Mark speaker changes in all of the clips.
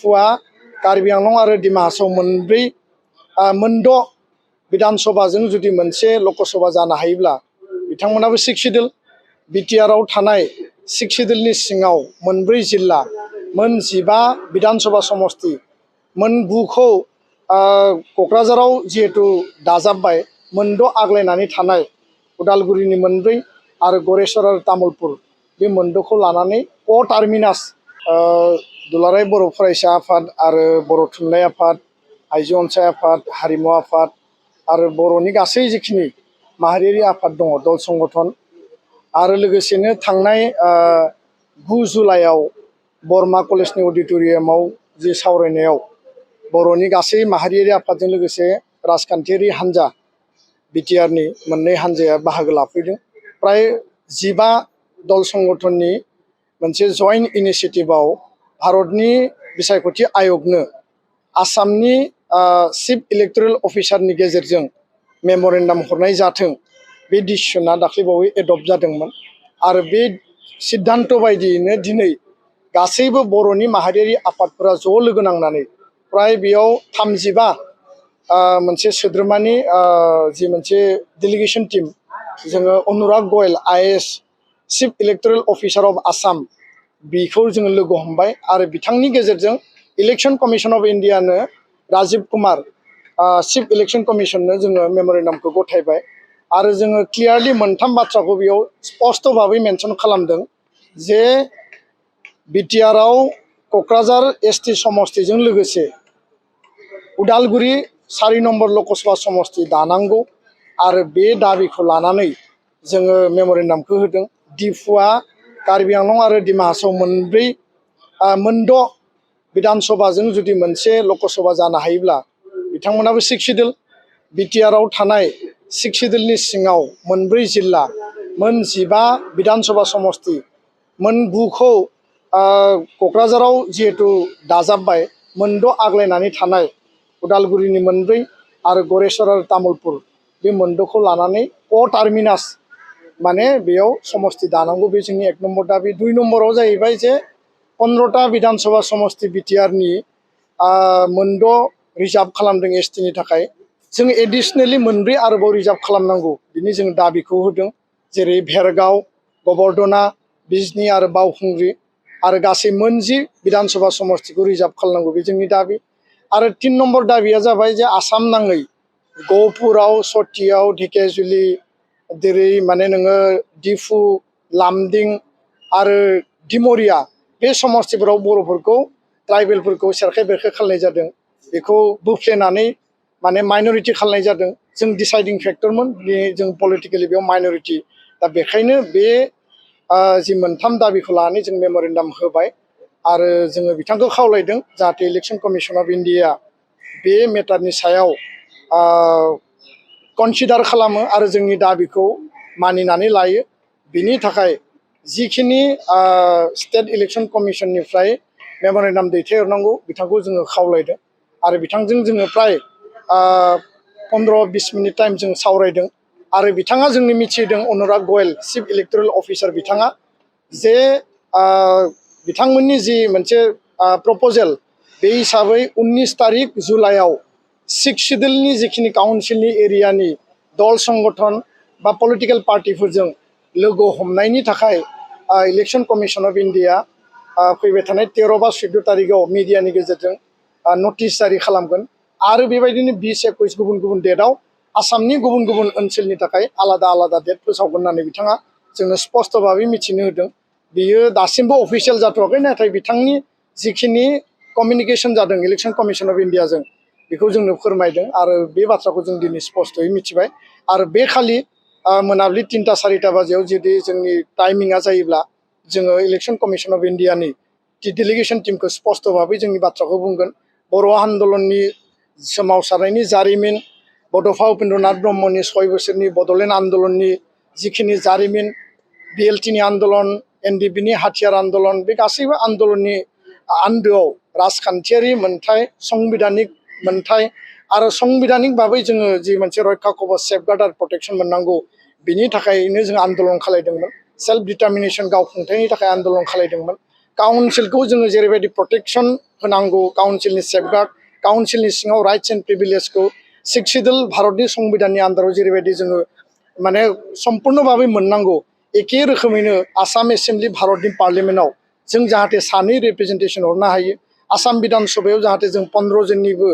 Speaker 1: फुआ कार्बि आंलं आरो डिमा हासाव मोनद' विधानसभाजों जुदि मोनसे लकसभा जानो हायोब्ला बिथांमोनाबो 6 सिडिउल बिटिआरआव थानाय 6 सिडिउलनि सिङाव मोनब्रै जिल्ला मोन 15 विधानसभा समष्टि मोन 9खौ क'क्राझाराव जिहेतु दाजाबबाय मोनद' आग्लायनानै थानाय उदालगुरिनि मोनब्रै आरो गरेस्वर आरो तामुलपुर बे मोनद'खौ लानानै टार्मिनास दुलाराय बर' फरायसा आफाद आरो बर' थुनलाइ आफाद आइजो अनसाय आफाद हारिमु आफाद आरो बर'नि गासै जिखिनि माहारियारि आफाद दङ दल संगठन आरो लोगोसेनो थांनाय 9 जुलाइआव बरमा कलेजनि अडिट'रियामाव जि सावरायनायाव बर'नि गासै माहारियारि आफादजों लोगोसे राजखान्थियारि हान्जा बिटिआरनि मोननै हान्जाया बाहागो लाफैदों। प्राय 15 दल संगठननि मोनसे जइन्ट इनिशिएटिभआव भारतनि बिसायख'थि आयगनो आसामनि चिफ इलेक्टरेल अफिसारनि गेजेरजों मेम'रेन्डाम हरनाय जाथों बे डिसिसना दाख्लैबावै एडप्ट जादोंमोन आरो बे सिद्धान्त बायदियैनो दिनै गासैबो बर'नि माहारियारि आफादफोरा ज' लोगो नांनानै प्राय बेयाव 35 मोनसे सोद्रोमानि जि मोनसे डेलिगेसन टीम जोङो Anurag Goyal IAS chief electoral officer of Assam बेखौ जोङो लोगो हमबाय आरो बिथांनि गेजेरजों इलेक्शन कमिशन अफ इन्डियानो राजीव कुमार चिफ इलेक्शन कमिशननो जोङो मेम'रेन्डामखौ गथायबाय आरो जोङो क्लियारलि मोनथाम बाथ्राखौ बेयाव स्पष्ट भाबै मेनसन खालामदों जे बिटिआरआव क'क्राझार एसटि समष्टिजों लोगोसे उदालगुरि 4 नम्बर लकसभा समष्टि दानांगौ आरो बे दाबिखौ लानानै जोङो मेम'रेन्डामखौ होदों। डिफुआ कार्बि आंलं आरो डिमा हासाव मोनद' विधानसभाजों जुदि मोनसे लकसभा जानो हायोब्ला बिथांमोनाबो 6 सिडिउल बिटिआरआव थानाय 6 सिडिउलनि सिङाव मोनब्रै जिल्ला मोन 15 विधानसभा समष्टि मोन 9खौ क'क्राझाराव जिहेतु दाजाबबाय मोनद' आग्लायनानै थानाय उदालगुरिनि मोनब्रै आरो गरेस्वर आरो तामुलपुर बे मोनद'खौ लानानै टार्मिनास माने बेयाव समष्टि दानांगौ बे जोंनि 1 नम्बर दाबि। 2 नम्बराव जाहैबाय जे 15टा विधानसभा समष्टि बिटिआरनि मोनद' रिजार्भ खालामदों एसटिनि थाखाय जों एडिशनेलि मोनब्रै आरोबाव रिजार्भ खालामनांगौ बिनि जों दाबिखौ होदों जेरै भेरगाव गबर्धना बिजनी आरो बावखुंग्रि आरो गासै मोन 10 विधानसभा समष्टिखौ रिजार्भ खालामनांगौ बे जोंनि दाबि। आरो 3 नम्बर दाबिया जाबाय जे आसाम नाङै गहपुराव सतियाव ढेकियाजुलि जेरै माने नोङो डिफु लामदिं आरो डिमरिया बे समष्टिफोराव बर'फोरखौ ट्राइबेलफोरखौ सेरखाय बेरखाय खालामनाय जादों बेखौ बोफ्लेनानै माने माइनरिटि खालामनाय जादों जों डिसाइडिं फेक्टरमोन जों पलिटिकेलि बेयाव माइनरिटि दा बेखायनो बे जि मोनथाम दाबिखौ लानानै जों मेम'रेन्डाम होबाय आरो जोङो बिथांखौ खावलायदों जाहाथे इलेक्शन कमिशन अफ इन्डिया बे मेटारनि सायाव कनसिडार खालामो आरो जोंनि दाबिखौ मानिनानै लायो बिनि थाखाय जिखिनि स्टेट इलेक्शन कमिशननिफ्राय मेम'रेन्डाम दैथायहरनांगौ बिथांखौ जोङो खावलायदों आरो बिथांजों जोङो प्राय 15-20 मिनिट टाइम जों सावरायदों आरो बिथाङा जोंनि मिथिदों अनुराग गयल चिफ इलेक्टरेल अफिसार बिथाङा जे बिथांमोननि जि मोनसे प्रप'जेल बे हिसाबै 19 तारिख जुलाइआव 6 सिडिउलनि जिखिनि काउन्सिलनि एरियानि दल संगठन बा पलिटिकेल पार्टिफोरजों लोगो हमनायनि थाखाय इलेक्शन कमिशन अफ इन्डिया फैबाय थानाय 13 बा 14 तारिखआव मिडियानि गेजेरजों नटिस जारि खालामगोन आरो बेबायदिनो 20-21 गुबुन गुबुन डेटआव आसामनि गुबुन गुबुन ओनसोलनि थाखाय आलादा आलादा डेट फोसावगोन होननानै बिथाङा जोंनो स्पष्ट भाबै मिथिनो होदों। बियो दासिमबो अफिसियेल जाथ'वाखै नाथाय बिथांनि जिखिनि कमिउनिकेशन जादों इलेक्शन कमिशन अफ इन्डियाजों बेखौ जोंनो फोरमायदों आरो बे बाथ्राखौ जों दिनै स्पष्टयै मिथिबाय आरो बे खालि मोनाबिलि 3टा-4टा बाजियाव जुदि जोंनि टाइमिंआ जायोब्ला जोङो इलेक्शन कमिशन अफ इन्डियानि डेलिगेसन टीमखौ स्पष्ट भाबै जोंनि बाथ्राखौ बुंगोन। बर' आन्दलननि सोमावसारनायनि जारिमिन बड'फा उपेन्द्रनाथ ब्रह्मनि 6 बोसोरनि बड'लेण्ड आन्दलननि जिखिनि जारिमिन बिएलटिनि आन्दलन एनडिपिनि हाथियार आन्दलन बे गासैबो आन्दलननि आन्दोआव राजखान्थियारि मोन्थाय संबिधानिक मोन्थाय आरो संबिधानिक भाबै जोङो जि मोनसे रैखा कवच सेफगार्ड आरो प्रटेक्शन मोननांगौ बिनि थाखायनो जों आन्दलन खालामदोंमोन सेल्फ डिटारमिनेशन गावखुंथायनि थाखाय आन्दलन खालामदोंमोन काउन्सिलखौ जोङो जेरैबायदि प्रटेक्सन होनांगौ काउन्सिलनि सेफगार्ड काउन्सिलनि सिङाव राइट्स एन्ड प्रिभिलेजखौ 6 शिड्युल भारतनि संबिधाननि आन्दाराव जेरैबायदि जोङो माने सम्पूर्ण भाबै मोननांगौ एखे रोखोमैनो आसाम एसेम्बलि भारतनि पार्लियामेन्टआव जों जाहाथे सानै रिप्रेजेन्टेसन हरनो हायो आसाम बिधान सभायाव जाहाथे जों 15 जननिबो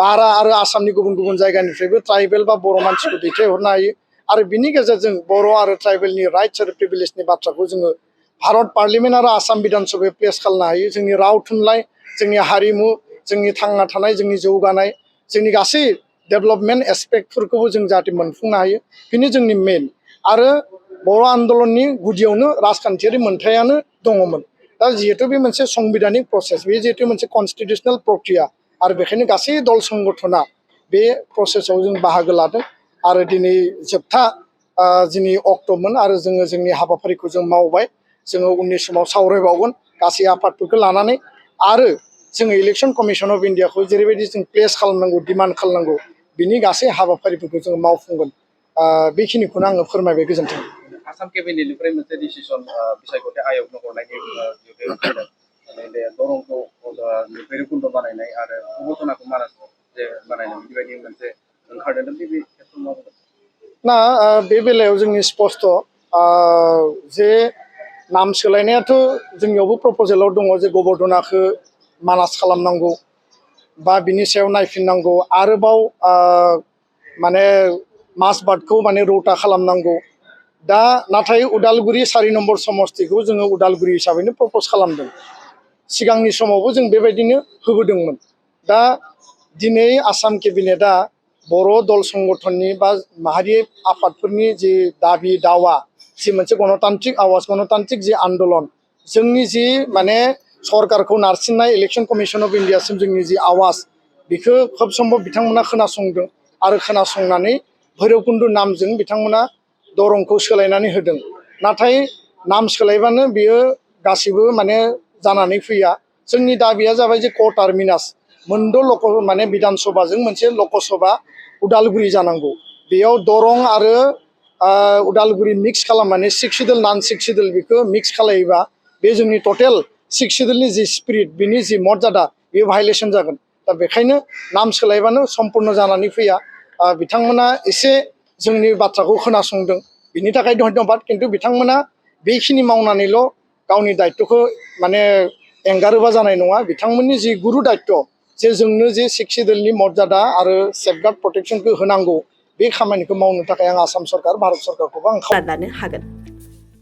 Speaker 1: बारा आरो आसामनि गुबुन गुबुन जायगानिफ्रायबो ट्राइबेल बा बर' मानसिखौ दैथायहरनो हायो आरो बिनि गेजेरजों बर' आरो ट्राइबेलनि राइट्स आरो प्रिभिलेजनि बाथ्राखौ जोङो भारत पार्लियामेन्ट आरो आसाम बिधान सभायाव प्लेस खालामनो हायो जोंनि राव थुनलाइ जोंनि हारिमु जोंनि थांना थानाय जोंनि जौगानाय जोंनि गासै डेभेलपमेन्ट एस्पेक्टफोरखौबो जों जाहाथे मोनफुंनो हायो बेनो जोंनि मेन आरो बर' आन्दलननि गुदियावनो राजखान्थियारि मोनथायानो दङमोन दा जिहेतु बे मोनसे संबिधानिक प्रसेस बे जिहेतु मोनसे कनस्टिटिउसनेल प्रक्रिया आरो बेखायनो गासै दल संगठना बे प्रसेसआव जों बाहागो लादों आरो दिनै जोबथा दिनै अक्ट'मोन आरो जोङो जोंनि हाबाफारिखौ जों मावबाय जोङो उननि समाव सावरायबावगोन गासै आफादफोरखौ लानानै आरो जोङो इलेक्सन कमिसन अफ इन्डियाखौ जेरैबायदि जों प्लेस खालामनांगौ डिमान्ड खालामनांगौ बिनि गासै हाबाफारिफोरखौ जोङो मावफुंगोन बेखिनिखौनो आङो फोरमायबाय गोजोन्थों
Speaker 2: आसाम केबिनेटनिफ्राय मोनसे डिसिसन बिसायख'थि आयगनो हरनायनि ओंखारदों माने बे दरंखौ भैरबकुन्द बानायनाय आरो घटनाखौ मानास जे बानायनाय बेबायदि मोनसे ओंखारदों बे खेथ्रआव मावदों
Speaker 1: ना बे बेलायाव जोंनि स्पष्ट जे नाम सोलायनायाथ' जोंनियावबो प्रप'जेलाव दङ जे गबर्धनाखौ मानास खालामनांगौ बा बिनि सायाव नायफिननांगौ आरोबाव माने मासबादखौ माने रौता खालामनांगौ दा नाथाय उदालगुरि 4 नम्बर समस्तिखौ जोङो उदालगुरि हिसाबैनो प्रप'ज खालामदों सिगांनि समावबो जों बेबायदिनो होबोदोंमोन दा दिनै आसाम केबिनेटआ बर' दल संगठननि बा माहारि आफादफोरनि जि दाबि दावा जि मोनसे गणतान्त्रिक आवाज गणतान्त्रिक जि आन्दलन जोंनि जि माने सरकारखौ नारसिननाय इलेक्सन कमिसन अफ इन्डियासिम जोंनि जि आवाज बेखौ खोब सम्भब बिथांमोना खोनासंदों आरो खोनासंनानै भैरबकुन्द नामजों बिथांमोना दरंखौ सोलायनानै होदों नाथाय नाम सोलायबानो बियो गासिबो माने जानानै फैया जोंनि दाबिया जाबाय जे क टार्मिनास मोनद' माने बिधान सभाजों मोनसे लकसभा उदालगुरि जानांगौ बेयाव दरं आरो उदालगुरि मिक्स खालामनानै 6 शिड्युल नन 6 शिड्युल बेखौ मिक्स खालायोबा बे जोंनि टटेल 6 शिड्युलनि जि स्पिरिट बिनि जि मर्यादा बेयो भायलेसन जागोन दा बेखायनो नाम सोलायबानो सम्पूर्ण जानानै फैया बिथांमोना एसे जोंनि बाथ्राखौ खोनासंदों बिनि थाखाय धन्यबाद खिन्थु बिथांमोना बेखिनि मावनानैल' गावनि दायित्वखौ माने एंगारोबा जानाय नङा बिथांमोननि जि गुरु दायित्व जे जोंनो जे 6 शिड्युलनि मर्यादा आरो सेफगार्ड प्रटेक्सनखौ होनांगौ बे खामानिखौ मावनो थाखाय आं आसाम सरकार भारत सरकारखौबो आं खावलायनो
Speaker 3: हागोन